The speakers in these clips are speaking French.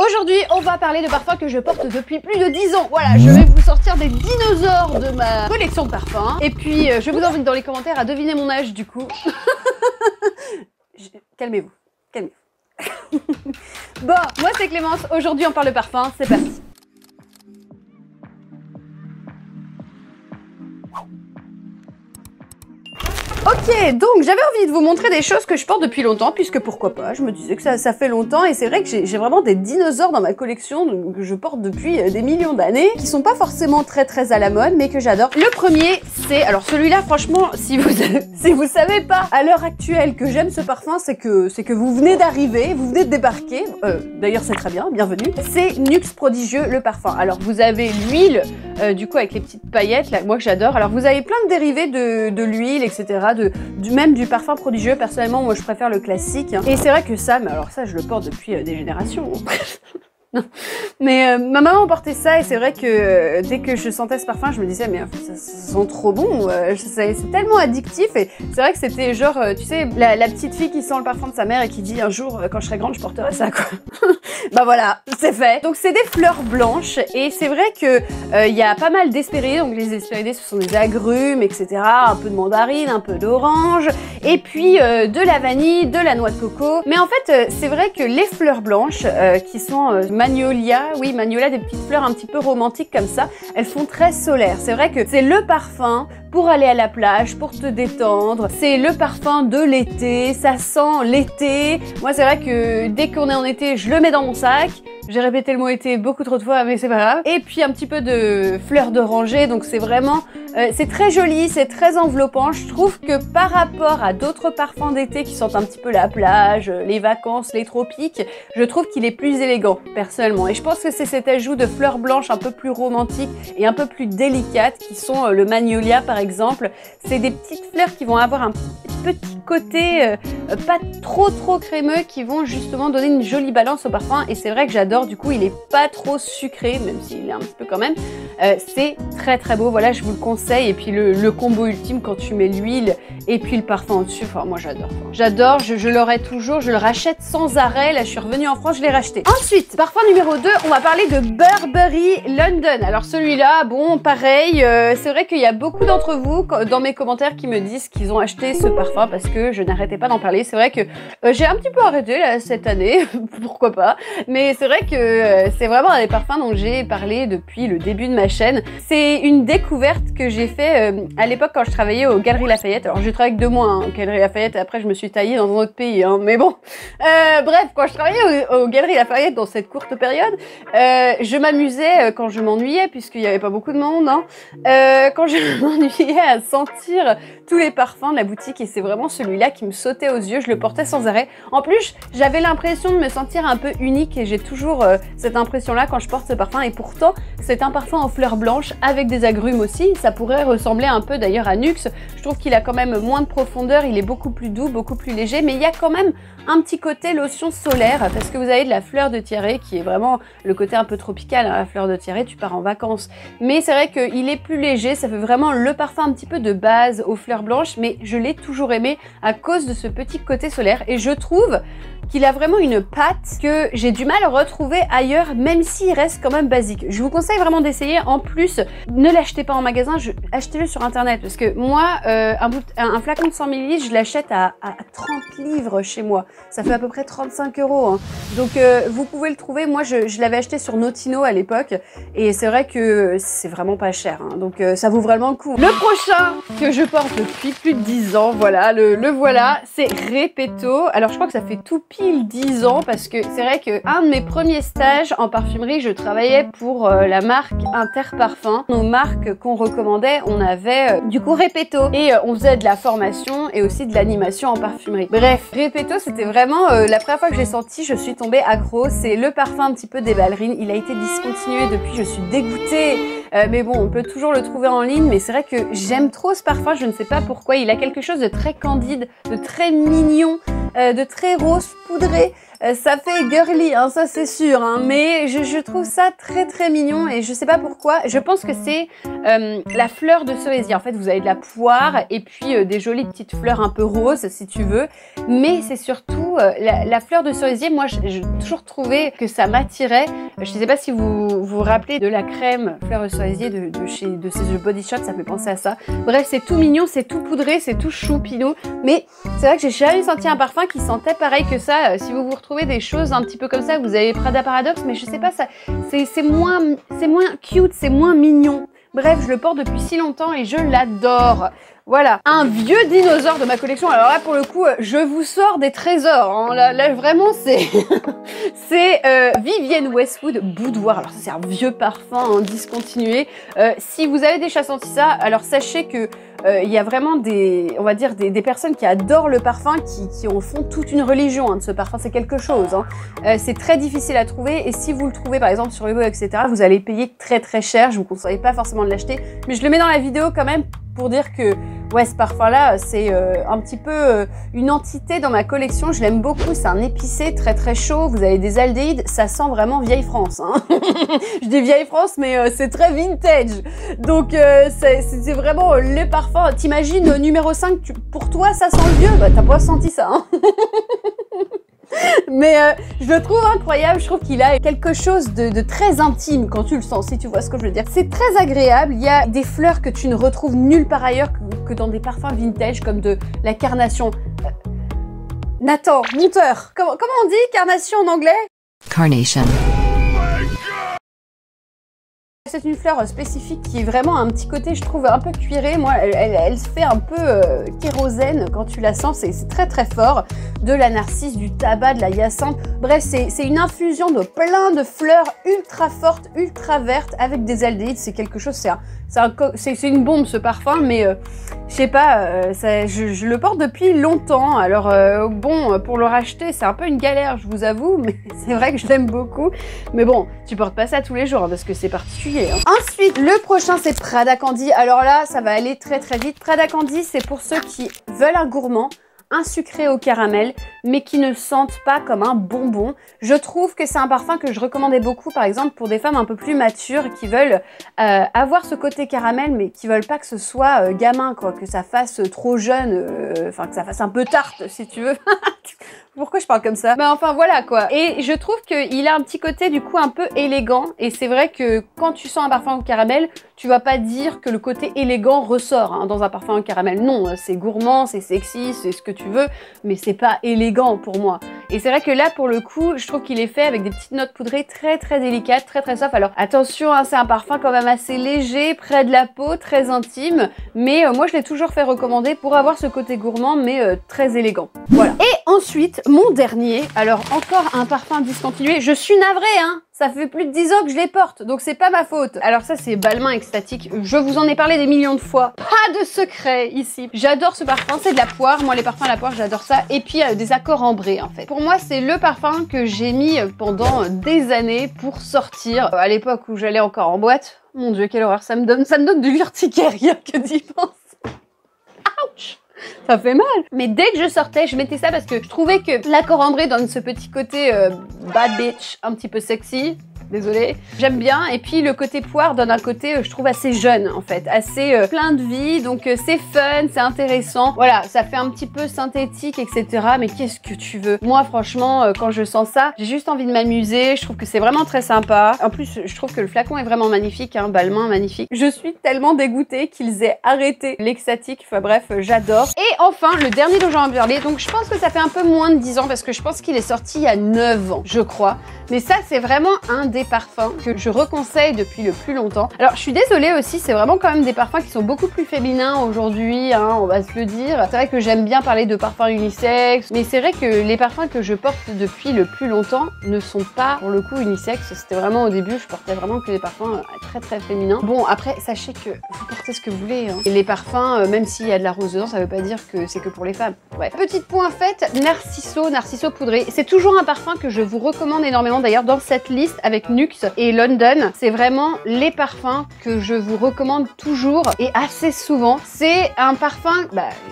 Aujourd'hui, on va parler de parfums que je porte depuis plus de 10 ans. Voilà, je vais vous sortir des dinosaures de ma collection de parfums. Et puis, je vous invite dans les commentaires à deviner mon âge du coup. Calmez-vous, calmez-vous. Bon, moi c'est Clémence, aujourd'hui on parle de parfum, c'est parti. Ok, donc j'avais envie de vous montrer des choses que je porte depuis longtemps, puisque pourquoi pas, je me disais que ça fait longtemps, et c'est vrai que j'ai vraiment des dinosaures dans ma collection que je porte depuis des millions d'années, qui sont pas forcément très à la mode, mais que j'adore. Le premier, c'est, alors celui-là franchement, si vous savez pas à l'heure actuelle que j'aime ce parfum, c'est que vous venez d'arriver, vous venez de débarquer, d'ailleurs c'est très bien, bienvenue, c'est Nuxe Prodigieux le parfum. Alors vous avez l'huile, du coup avec les petites paillettes, là, moi que j'adore, alors vous avez plein de dérivés de l'huile, etc., même du parfum prodigieux. Personnellement, moi je préfère le classique. Hein. Et c'est vrai que ça, mais alors ça, je le porte depuis des générations. Mais ma maman portait ça et c'est vrai que dès que je sentais ce parfum, je me disais mais ça sent trop bon, c'est tellement addictif et c'est vrai que c'était genre, tu sais, la petite fille qui sent le parfum de sa mère et qui dit un jour quand je serai grande je porterai ça quoi. Bah voilà, c'est fait. Donc c'est des fleurs blanches et c'est vrai que il y a pas mal d'hespérides, donc les hespérides ce sont des agrumes, etc. Un peu de mandarine, un peu d'orange et puis de la vanille, de la noix de coco. Mais en fait c'est vrai que les fleurs blanches qui sont Magnolia, oui Magnolia, des petites fleurs un petit peu romantiques comme ça, elles font très solaires. C'est vrai que c'est le parfum pour aller à la plage, pour te détendre. C'est le parfum de l'été, ça sent l'été. Moi c'est vrai que dès qu'on est en été, je le mets dans mon sac. J'ai répété le mot été beaucoup trop de fois, mais c'est pas grave. Et puis un petit peu de fleurs d'oranger, donc c'est vraiment... c'est très joli, c'est très enveloppant. Je trouve que par rapport à d'autres parfums d'été qui sentent un petit peu la plage, les vacances, les tropiques, je trouve qu'il est plus élégant, personnellement. Et je pense que c'est cet ajout de fleurs blanches un peu plus romantiques et un peu plus délicates qui sont le Magnolia par exemple. C'est des petites fleurs qui vont avoir un petit côté pas trop crémeux qui vont justement donner une jolie balance au parfum et c'est vrai que j'adore, du coup il est pas trop sucré même s'il est un petit peu quand même, c'est très beau, voilà je vous le conseille. Et puis le combo ultime quand tu mets l'huile et puis le parfum au-dessus, enfin moi j'adore, je l'aurai toujours, je le rachète sans arrêt, là je suis revenue en France, je l'ai racheté. Ensuite, parfum numéro 2, on va parler de Burberry London. Alors celui-là, bon pareil, c'est vrai qu'il y a beaucoup d'entre vous dans mes commentaires qui me disent qu'ils ont acheté ce parfum parce que je n'arrêtais pas d'en parler. C'est vrai que j'ai un petit peu arrêté là cette année, pourquoi pas, mais c'est vrai que c'est vraiment un des parfums dont j'ai parlé depuis le début de ma chaîne. C'est une découverte que j'ai fait à l'époque quand je travaillais aux Galeries Lafayette. Alors j'ai travaillé que 2 mois aux Galeries Lafayette et après je me suis taillée dans un autre pays, hein, mais bon. Bref, quand je travaillais aux Galeries Lafayette dans cette courte période, je m'amusais quand je m'ennuyais, puisqu'il n'y avait pas beaucoup de monde, hein, quand je m'ennuyais à sentir tous les parfums de la boutique et c'est vraiment celui-là qui me sautait aux yeux, je le portais sans arrêt. En plus, j'avais l'impression de me sentir un peu unique et j'ai toujours cette impression-là quand je porte ce parfum et pourtant, c'est un parfum aux fleurs blanches avec des agrumes aussi. Ça pourrait ressembler un peu d'ailleurs à Nuxe. Je trouve qu'il a quand même moins de profondeur, il est beaucoup plus doux, beaucoup plus léger, mais il y a quand même un petit côté lotion solaire parce que vous avez de la fleur de tiare qui est vraiment le côté un peu tropical, hein, la fleur de tiare, tu pars en vacances. Mais c'est vrai qu'il est plus léger, ça fait vraiment le parfum un petit peu de base aux fleurs blanches, mais je l'ai toujours aimé à cause de ce petit côté solaire et je trouve qu'il a vraiment une patte que j'ai du mal à retrouver ailleurs, même s'il reste quand même basique. Je vous conseille vraiment d'essayer. En plus, ne l'achetez pas en magasin, achetez-le sur internet parce que moi, un flacon de 100 ml, je l'achète à 30 livres chez moi. Ça fait à peu près 35 €. Hein. Donc, vous pouvez le trouver. Moi, je l'avais acheté sur Notino à l'époque et c'est vrai que c'est vraiment pas cher. Hein. Donc, ça vaut vraiment le coup. Le prochain que je porte depuis plus de 10 ans, voilà, le voilà, c'est Repetto. Alors, je crois que ça fait tout pile 10 ans parce que c'est vrai que un de mes premiers stages en parfumerie, je travaillais pour la marque Interparfum. Nos marques qu'on recommandait, on avait du coup Repetto et on faisait de la formation et aussi de l'animation en parfumerie. Bref, Repetto c'était vraiment la première fois que j'ai senti, je suis tombée accro. C'est le parfum un petit peu des ballerines. Il a été discontinué depuis, je suis dégoûtée. Mais bon, on peut toujours le trouver en ligne, mais c'est vrai que j'aime trop ce parfum, je ne sais pas pourquoi. Il a quelque chose de très candide, de très mignon, de très rose poudré. Ça fait girly, hein, ça c'est sûr, hein, mais je trouve ça très mignon et je sais pas pourquoi. Je pense que c'est la fleur de cerisier. En fait, vous avez de la poire et puis des jolies petites fleurs un peu roses si tu veux, mais c'est surtout la fleur de cerisier, moi j'ai toujours trouvé que ça m'attirait. Je sais pas si vous vous rappelez de la crème fleur de cerisier de chez The Body Shop, ça fait penser à ça. Bref, c'est tout mignon, c'est tout poudré, c'est tout choupinou, mais c'est vrai que j'ai jamais senti un parfum qui sentait pareil que ça. Si vous vous retrouvez des choses un petit peu comme ça, vous avez Prada Paradoxe, mais je sais pas, ça c'est moins cute, c'est moins mignon. Bref, je le porte depuis si longtemps et je l'adore. Voilà, un vieux dinosaure de ma collection. Alors là, pour le coup, je vous sors des trésors. Hein. Là vraiment, c'est c'est Vivienne Westwood Boudoir. Alors ça, c'est un vieux parfum discontinué. Si vous avez déjà senti ça, alors sachez que il y a vraiment on va dire des personnes qui adorent le parfum, qui en font toute une religion de ce parfum. C'est quelque chose. Hein. C'est très difficile à trouver et si vous le trouvez par exemple sur eBay, etc., vous allez payer très très cher. Je vous conseille pas forcément de l'acheter, mais je le mets dans la vidéo quand même pour dire que ouais, ce parfum-là, c'est un petit peu une entité dans ma collection. Je l'aime beaucoup. C'est un épicé très très chaud. Vous avez des aldéhydes. Ça sent vraiment vieille France. Hein. Je dis vieille France, mais c'est très vintage. Donc c'est vraiment le parfum. T'imagines numéro 5, pour toi, ça sent le vieux. Bah, t'as pas senti ça. Hein. Mais je le trouve incroyable, je trouve qu'il a quelque chose de très intime quand tu le sens, si tu vois ce que je veux dire. C'est très agréable, il y a des fleurs que tu ne retrouves nulle part ailleurs que dans des parfums vintage comme de la carnation. Nathan, monteur, comment on dit carnation en anglais? Carnation. C'est une fleur spécifique qui est vraiment un petit côté, je trouve, un peu cuiré. Moi, elle se fait un peu kérosène quand tu la sens. C'est très très fort. De la narcisse, du tabac, de la hyacinthe. Bref, c'est une infusion de plein de fleurs ultra fortes, ultra vertes avec des aldéhydes. C'est quelque chose, c'est une bombe ce parfum, mais je sais pas, je le porte depuis longtemps. Alors bon, pour le racheter, c'est un peu une galère, je vous avoue, mais c'est vrai que je l'aime beaucoup. Mais bon, tu portes pas ça tous les jours hein, parce que c'est particulier. Hein. Ensuite, le prochain, c'est Prada Candy. Alors là, ça va aller très très vite. Prada Candy, c'est pour ceux qui veulent un gourmand, un sucré au caramel, mais qui ne sentent pas comme un bonbon. Je trouve que c'est un parfum que je recommandais beaucoup, par exemple, pour des femmes un peu plus matures qui veulent avoir ce côté caramel, mais qui veulent pas que ce soit gamin, quoi, que ça fasse trop jeune, enfin que ça fasse un peu tarte, si tu veux. Pourquoi je parle comme ça? Mais enfin voilà quoi. Et je trouve qu'il a un petit côté du coup un peu élégant. Et c'est vrai que quand tu sens un parfum au caramel, tu vas pas dire que le côté élégant ressort hein, dans un parfum au caramel. Non, c'est gourmand, c'est sexy, c'est ce que tu veux, mais c'est pas élégant pour moi. Et c'est vrai que là pour le coup, je trouve qu'il est fait avec des petites notes poudrées très très délicates, très très soft. Alors attention, hein, c'est un parfum quand même assez léger, près de la peau, très intime. Mais moi je l'ai toujours fait recommander pour avoir ce côté gourmand, mais très élégant. Voilà. Et ensuite, mon dernier, alors encore un parfum discontinué. Je suis navrée, hein. Ça fait plus de 10 ans que je les porte, donc c'est pas ma faute. Alors ça, c'est Balmain Extatique. Je vous en ai parlé des millions de fois. Pas de secret ici. J'adore ce parfum, c'est de la poire. Moi, les parfums à la poire, j'adore ça. Et puis, des accords ambrés, en fait. Pour moi, c'est le parfum que j'ai mis pendant des années pour sortir. À l'époque où j'allais encore en boîte. Mon Dieu, quelle horreur. Ça me donne du l'urticaire, rien que d'y penser. Ouch! Ça fait mal. Mais dès que je sortais, je mettais ça parce que je trouvais que l'accord ambré donne ce petit côté bad bitch, un petit peu sexy. Désolée. J'aime bien. Et puis le côté poire donne un côté, je trouve, assez jeune en fait. Assez plein de vie. Donc c'est fun, c'est intéressant. Voilà, ça fait un petit peu synthétique, etc. Mais qu'est-ce que tu veux? Moi, franchement, quand je sens ça, j'ai juste envie de m'amuser. Je trouve que c'est vraiment très sympa. En plus, je trouve que le flacon est vraiment magnifique. Hein, Balmain, magnifique. Je suis tellement dégoûtée qu'ils aient arrêté l'extatique. Enfin bref, j'adore. Et enfin, le dernier dont j'ai envie de parler. Donc je pense que ça fait un peu moins de 10 ans parce que je pense qu'il est sorti il y a 9 ans, je crois. Mais ça, c'est vraiment un des parfums que je reconseille depuis le plus longtemps. Alors, je suis désolée aussi, c'est vraiment quand même des parfums qui sont beaucoup plus féminins aujourd'hui, hein, on va se le dire. C'est vrai que j'aime bien parler de parfums unisex, mais c'est vrai que les parfums que je porte depuis le plus longtemps ne sont pas, pour le coup, unisex. C'était vraiment au début, je portais vraiment que des parfums très très féminins. Bon, après, sachez que vous portez ce que vous voulez. Hein. Et les parfums, même s'il y a de la rose dedans, ça veut pas dire que c'est que pour les femmes. Ouais. Petite point faite, Narciso poudré. C'est toujours un parfum que je vous recommande énormément d'ailleurs dans cette liste avec avec Nuxe et London. C'est vraiment les parfums que je vous recommande toujours et assez souvent. C'est un parfum,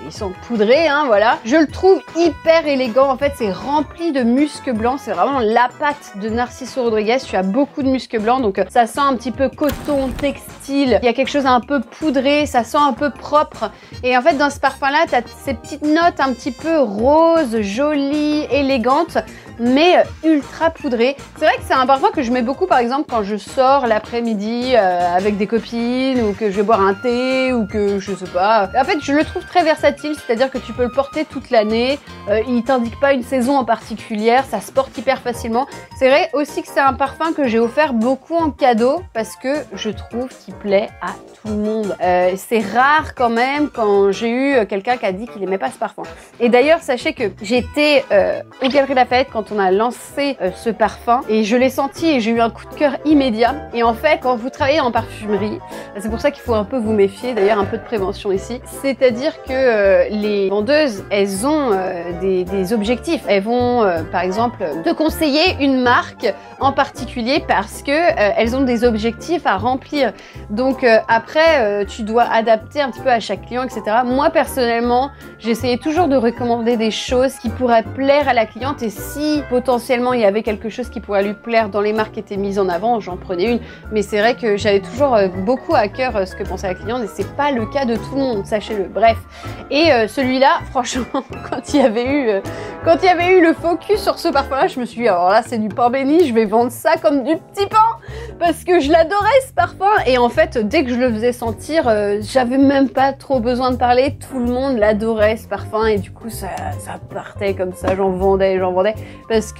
ils sont poudrés, hein, voilà. Je le trouve hyper élégant. En fait, c'est rempli de musc blanc. C'est vraiment la patte de Narciso Rodriguez. Tu as beaucoup de musc blanc, donc ça sent un petit peu coton, textile. Il y a quelque chose un peu poudré, ça sent un peu propre. Et en fait, dans ce parfum-là, tu as ces petites notes un petit peu roses, jolies, élégantes, mais ultra poudré. C'est vrai que c'est un parfum que je mets beaucoup par exemple quand je sors l'après-midi avec des copines ou que je vais boire un thé ou que je sais pas. En fait, je le trouve très versatile, c'est-à-dire que tu peux le porter toute l'année. Il t'indique pas une saison en particulière, ça se porte hyper facilement. C'est vrai aussi que c'est un parfum que j'ai offert beaucoup en cadeau parce que je trouve qu'il plaît à tout le monde. C'est rare quand même quand j'ai eu quelqu'un qui a dit qu'il aimait pas ce parfum. Et d'ailleurs, sachez que j'étais aux Galeries Lafayette quand on a lancé ce parfum et je l'ai senti et j'ai eu un coup de cœur immédiat. Et en fait, quand vous travaillez en parfumerie, c'est pour ça qu'il faut un peu vous méfier, d'ailleurs un peu de prévention ici, c'est-à-dire que les vendeuses, elles ont des objectifs. Elles vont par exemple te conseiller une marque en particulier parce que elles ont des objectifs à remplir. Donc après, tu dois adapter un petit peu à chaque client, etc. Moi personnellement, j'essayais toujours de recommander des choses qui pourraient plaire à la cliente et si potentiellement il y avait quelque chose qui pourrait lui plaire dans les marques qui étaient mises en avant, j'en prenais une. Mais c'est vrai que j'avais toujours beaucoup à cœur ce que pensait la cliente et c'est pas le cas de tout le monde, sachez-le. Bref. Et celui-là, franchement, quand il y avait eu le focus sur ce parfum-là, je me suis dit, alors là c'est du pain béni, je vais vendre ça comme du petit pain parce que je l'adorais ce parfum. Et en fait, dès que je le faisais sentir, j'avais même pas trop besoin de parler, tout le monde l'adorait ce parfum et du coup ça partait comme ça, j'en vendais parce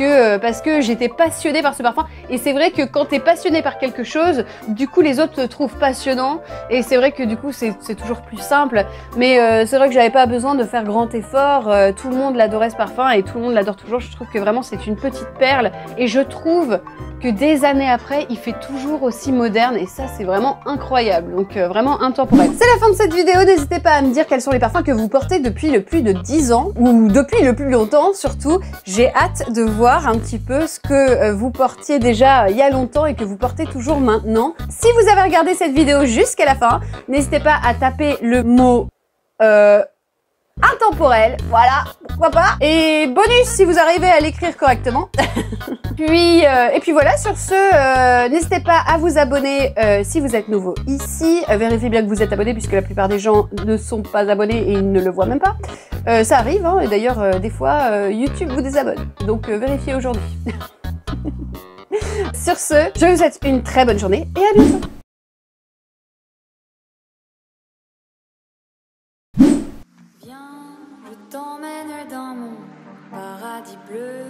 que j'étais passionnée par ce parfum. Et c'est vrai que quand t'es passionné par quelque chose, du coup les autres te trouvent passionnant et c'est vrai que du coup c'est toujours plus simple. Mais c'est vrai que j'avais pas besoin de faire grand effort, tout le monde l'adorait ce parfum et tout le monde l'adore toujours. Je trouve que vraiment c'est une petite perle et je trouve que des années après il fait toujours aussi moderne et ça c'est vraiment incroyable, donc vraiment intemporel. C'est la fin de cette vidéo, n'hésitez pas à me dire quels sont les parfums que vous portez depuis le plus de 10 ans ou depuis le plus longtemps surtout. J'ai hâte de voir un petit peu ce que vous portiez déjà il y a longtemps et que vous portez toujours maintenant. Si vous avez regardé cette vidéo jusqu'à la fin, n'hésitez pas à taper le mot intemporel, voilà, pourquoi pas. Et bonus si vous arrivez à l'écrire correctement. Et puis voilà, sur ce, n'hésitez pas à vous abonner si vous êtes nouveau ici. Vérifiez bien que vous êtes abonné puisque la plupart des gens ne sont pas abonnés et ils ne le voient même pas. Ça arrive, hein, et d'ailleurs, des fois, YouTube vous désabonne. Donc vérifiez aujourd'hui. Sur ce, je vous souhaite une très bonne journée et à bientôt. T'emmène dans mon paradis bleu.